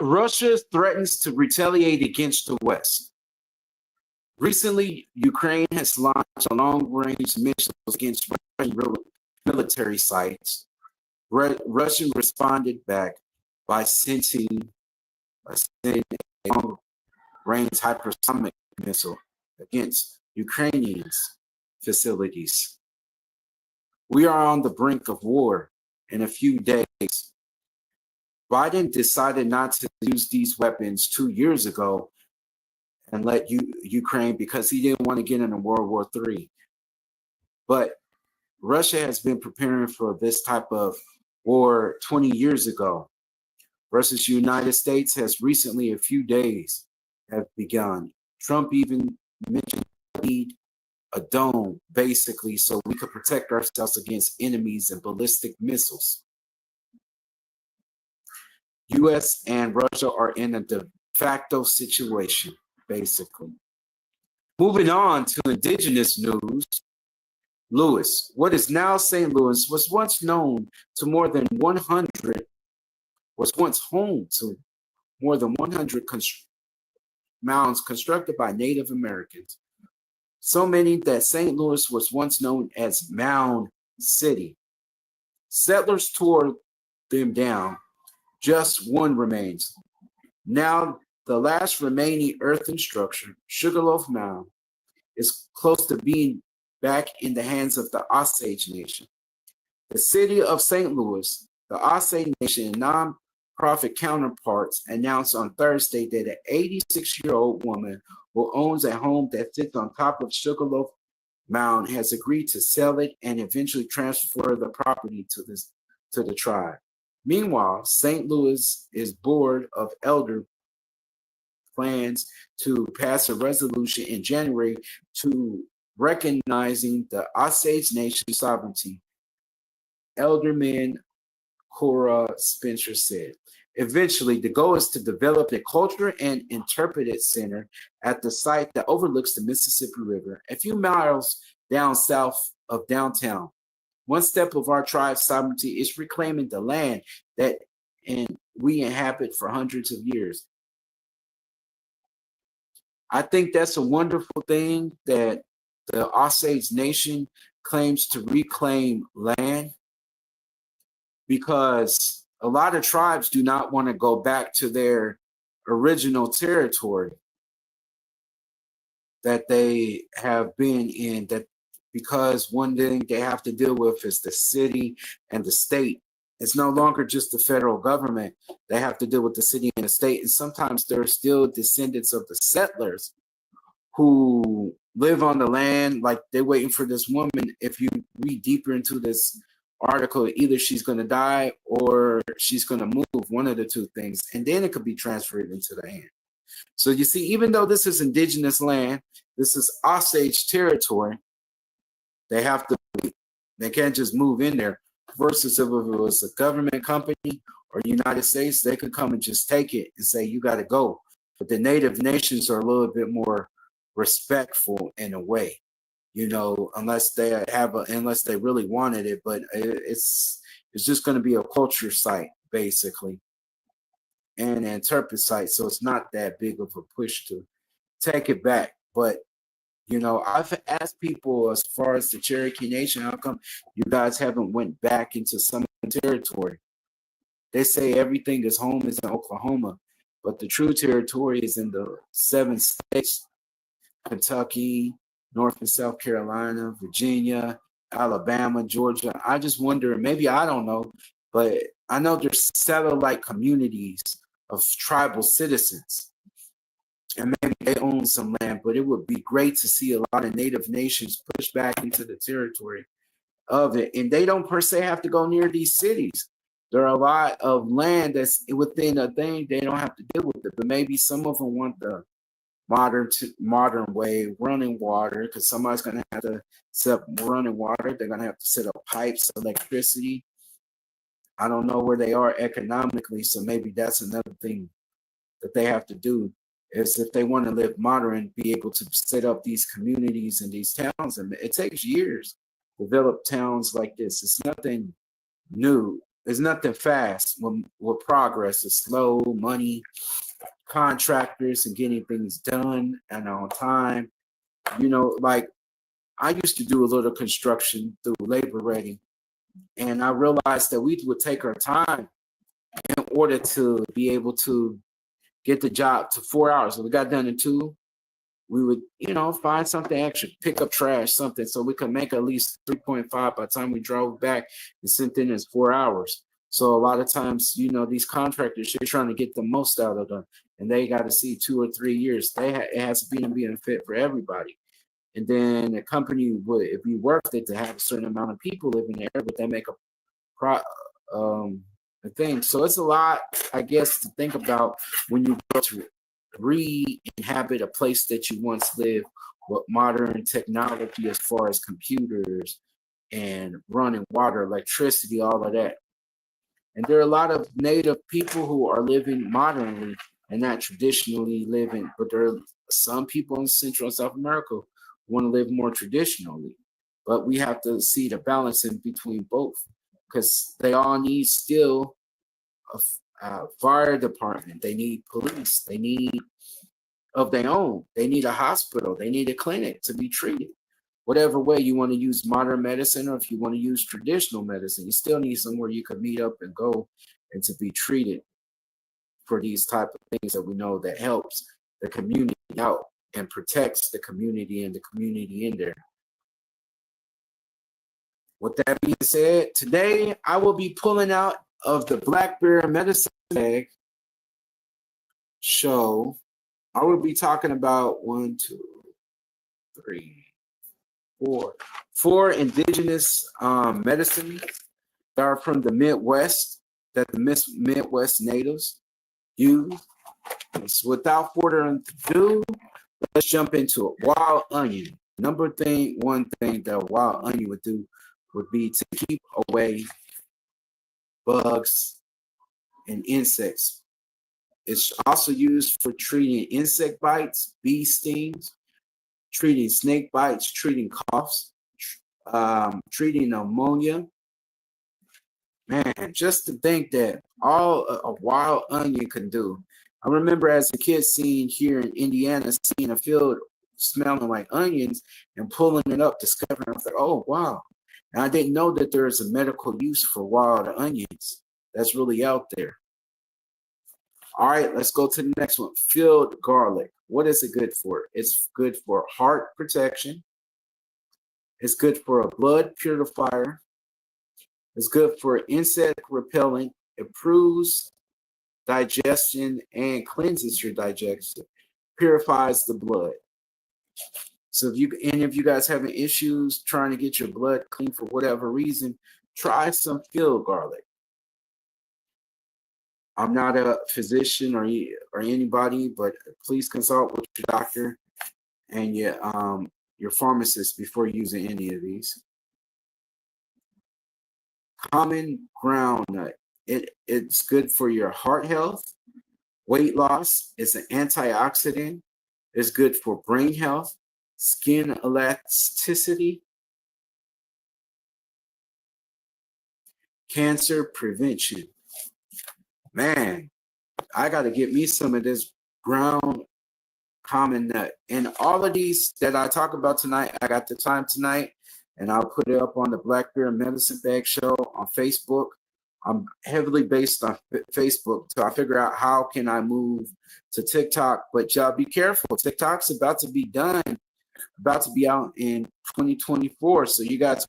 Russia threatens to retaliate against the West. Recently, Ukraine has launched a long-range missiles against Russian military sites. Russia responded back by sending a long-range hypersonic missile against Ukrainians' facilities. We are on the brink of war in a few days. Biden decided not to use these weapons 2 years ago and let Ukraine because he didn't want to get into World War III. But Russia has been preparing for this type of war 20 years ago versus the United States has recently, a few days, have begun. Trump even mentioned we need a dome, basically, so we could protect ourselves against enemies and ballistic missiles. U.S. and Russia are in a de facto situation, basically. Moving on to indigenous news, Louis, what is now St. Louis, was once home to more than 100 mounds constructed by Native Americans. So many that St. Louis was once known as Mound City. Settlers tore them down. Just one remains. Now, the last remaining earthen structure, Sugarloaf Mound, is close to being back in the hands of the Osage Nation. The city of St. Louis, the Osage Nation, and nonprofit counterparts announced on Thursday that an 86-year-old woman who owns a home that sits on top of Sugarloaf Mound has agreed to sell it and eventually transfer the property to the tribe. Meanwhile, St. Louis' Board of Elders plans to pass a resolution in January to recognizing the Osage Nation sovereignty. Alderman Cora Spencer said. Eventually, the goal is to develop a culture and interpretive center at the site that overlooks the Mississippi River, a few miles down south of downtown. One step of our tribe's sovereignty is reclaiming the land that we inhabit for hundreds of years. I think that's a wonderful thing that the Osage Nation claims to reclaim land, because a lot of tribes do not want to go back to their original territory that they have been in, that because one thing they have to deal with is the city and the state. It's no longer just the federal government. They have to deal with the city and the state. And sometimes they're still descendants of the settlers who live on the land. Like, they're waiting for this woman. If you read deeper into this article, either she's going to die or she's going to move, one of the two things. And then it could be transferred into the hand. So you see, even though this is indigenous land, this is Osage territory, they have to, they can't just move in there. Versus if it was a government company or United States, they could come and just take it and say, you got to go. But the Native nations are a little bit more respectful in a way, you know, unless they really wanted it. But it's just going to be a culture site, basically, and an interpret site. So it's not that big of a push to take it back. But you know, I've asked people as far as the Cherokee Nation, how come you guys haven't went back into some territory? They say everything is home is in Oklahoma, but the true territory is in the 7 states: Kentucky, North and South Carolina, Virginia, Alabama, Georgia. I just wonder, maybe I don't know, but I know there's satellite communities of tribal citizens. And maybe they own some land, but it would be great to see a lot of Native nations push back into the territory of it. And they don't per se have to go near these cities. There are a lot of land that's within a thing. They don't have to deal with it, but maybe some of them want the modern way, running water, because somebody's going to have to set up running water. They're going to have to set up pipes, electricity. I don't know where they are economically, so maybe that's another thing that they have to do. Is if they want to live modern, be able to set up these communities and these towns. And it takes years to develop towns like this. It's nothing new. it's nothing fast with progress. It's slow money, contractors, and getting things done and on time. Like I used to do a little construction through Labor Ready, and I realized that we would take our time in order to be able to get the job to 4 hours. So we got done in 2. We would, find something extra, pick up trash, something, so we could make at least 3.5 by the time we drove back and sent in as 4 hours. So a lot of times, these contractors, they're trying to get the most out of them, and they got to see 2 or 3 years. It has to be a fit for everybody. And then the company would, if we worked it to have a certain amount of people living there, would then make a thing. So it's a lot, I guess, to think about when you go to re-inhabit a place that you once lived with modern technology as far as computers and running water, electricity, all of that. And there are a lot of native people who are living modernly and not traditionally living, but there are some people in Central and South America who want to live more traditionally. But we have to see the balance in between both, because they all need still a fire department. They need police. They need of their own. They need a hospital. They need a clinic to be treated. Whatever way you want to use modern medicine, or if you want to use traditional medicine, you still need somewhere you can meet up and go and to be treated for these type of things that we know that helps the community out and protects the community and the community in there. With that being said, today I will be pulling out of the Black Bear Medicine Bag show. I will be talking about 1, 2, 3, 4 indigenous medicines that are from the Midwest, that the Midwest natives use. So without further ado, let's jump into it. Wild onion. One thing that a wild onion would do would be to keep away bugs and insects. It's also used for treating insect bites, bee stings, treating snake bites, treating coughs, treating pneumonia. Man, just to think that all a wild onion can do. I remember as a kid seeing here in Indiana, seeing a field smelling like onions and pulling it up, discovering, I was like, oh, wow. And I didn't know that there is a medical use for wild onions. That's really out there. All right, let's go to the next one. Field garlic. What is it good for? It's good for heart protection. It's good for a blood purifier. It's good for insect repellent. Improves digestion and cleanses your digestion. Purifies the blood. So if you guys having issues trying to get your blood clean for whatever reason, try some field garlic. I'm not a physician or anybody, but please consult with your doctor and your pharmacist before using any of these. Common groundnut. It's good for your heart health, weight loss. It's an antioxidant. It's good for brain health, skin elasticity, cancer prevention. Man, I got to get me some of this ground common nut. And all of these that I talk about tonight, I got the time tonight, and I'll put it up on the Black Bear Medicine Bag Show on Facebook. I'm heavily based on Facebook, so I figure out how can I move to TikTok. But y'all be careful. TikTok's about to be done, about to be out in 2024. So you guys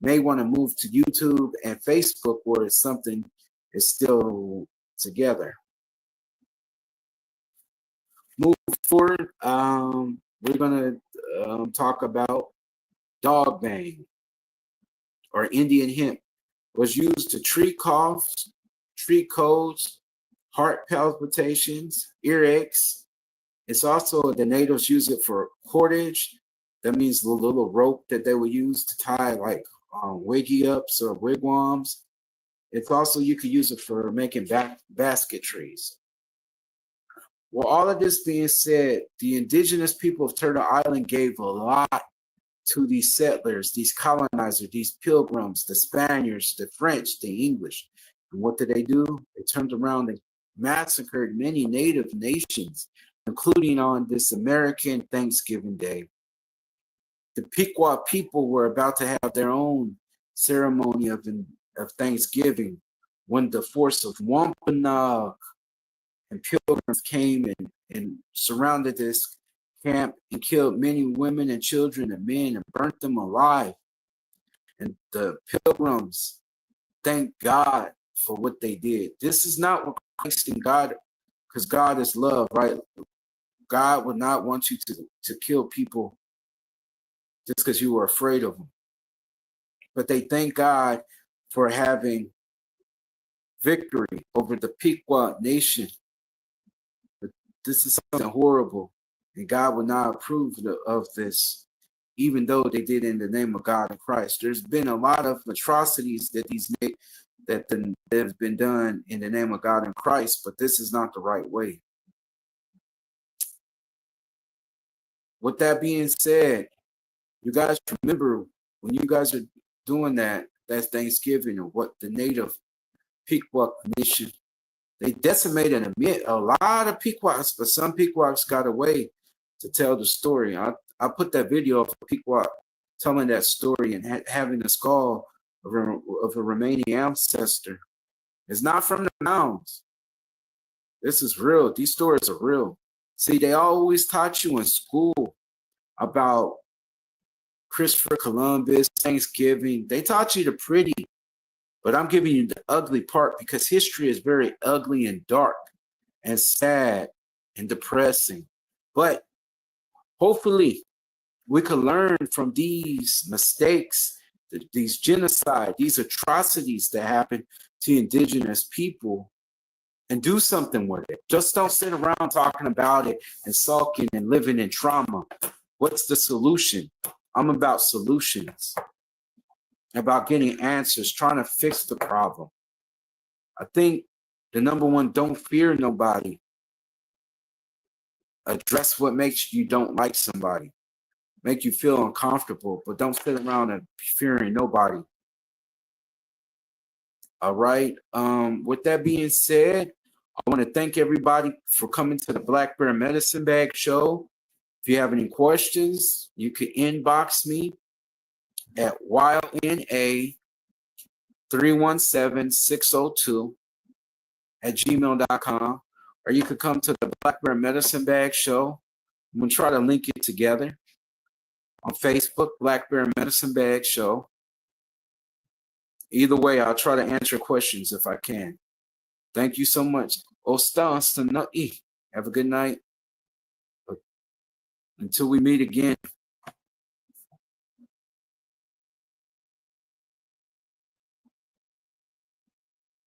may want to move to YouTube and Facebook where something is still together. Move forward, we're going to talk about dog bane or Indian hemp. Was used to treat coughs, treat colds, heart palpitations, earaches. It's also, the natives use it for cordage. That means the little rope that they would use to tie like wiggy ups or wigwams. It's also, you could use it for making basketries. Well, all of this being said, the indigenous people of Turtle Island gave a lot to these settlers, these colonizers, these pilgrims, the Spaniards, the French, the English. And what did they do? They turned around and massacred many native nations, including on this American Thanksgiving Day. The Pequot people were about to have their own ceremony of Thanksgiving when the force of Wampanoag and pilgrims came and surrounded this camp and killed many women and children and men and burnt them alive. And the pilgrims thank God for what they did. This is not what Christ and God, because God is love, right? God would not want you to kill people just because you were afraid of them. But they thank God for having victory over the Pequot nation. But this is something horrible, and God would not approve of this, even though they did in the name of God and Christ. There's been a lot of atrocities that have been done in the name of God and Christ, but this is not the right way. With that being said, you guys remember when you guys are doing that Thanksgiving, or what the native Pequot nation, they decimated a lot of Pequots, but some Pequots got away to tell the story. I put that video of a Pequot telling that story and having a skull of a remaining ancestor. It's not from the mounds. This is real. These stories are real. See, they always taught you in school about Christopher Columbus, Thanksgiving. They taught you the pretty, but I'm giving you the ugly part, because history is very ugly and dark and sad and depressing. But hopefully we can learn from these mistakes, these genocide, these atrocities that happen to indigenous people, and do something with it. Just don't sit around talking about it and sulking and living in trauma. What's the solution? I'm about solutions, about getting answers, trying to fix the problem. I think the number one, don't fear nobody. Address what makes you don't like somebody, make you feel uncomfortable, but don't sit around and fearing nobody. All right. With that being said, I want to thank everybody for coming to the Black Bear Medicine Bag Show. If you have any questions, you can inbox me at ylna317602@gmail.com, or you could come to the Black Bear Medicine Bag Show. I'm going to try to link it together on Facebook, Black Bear Medicine Bag Show. Either way, I'll try to answer questions if I can. Thank you so much. Have a good night. Until we meet again.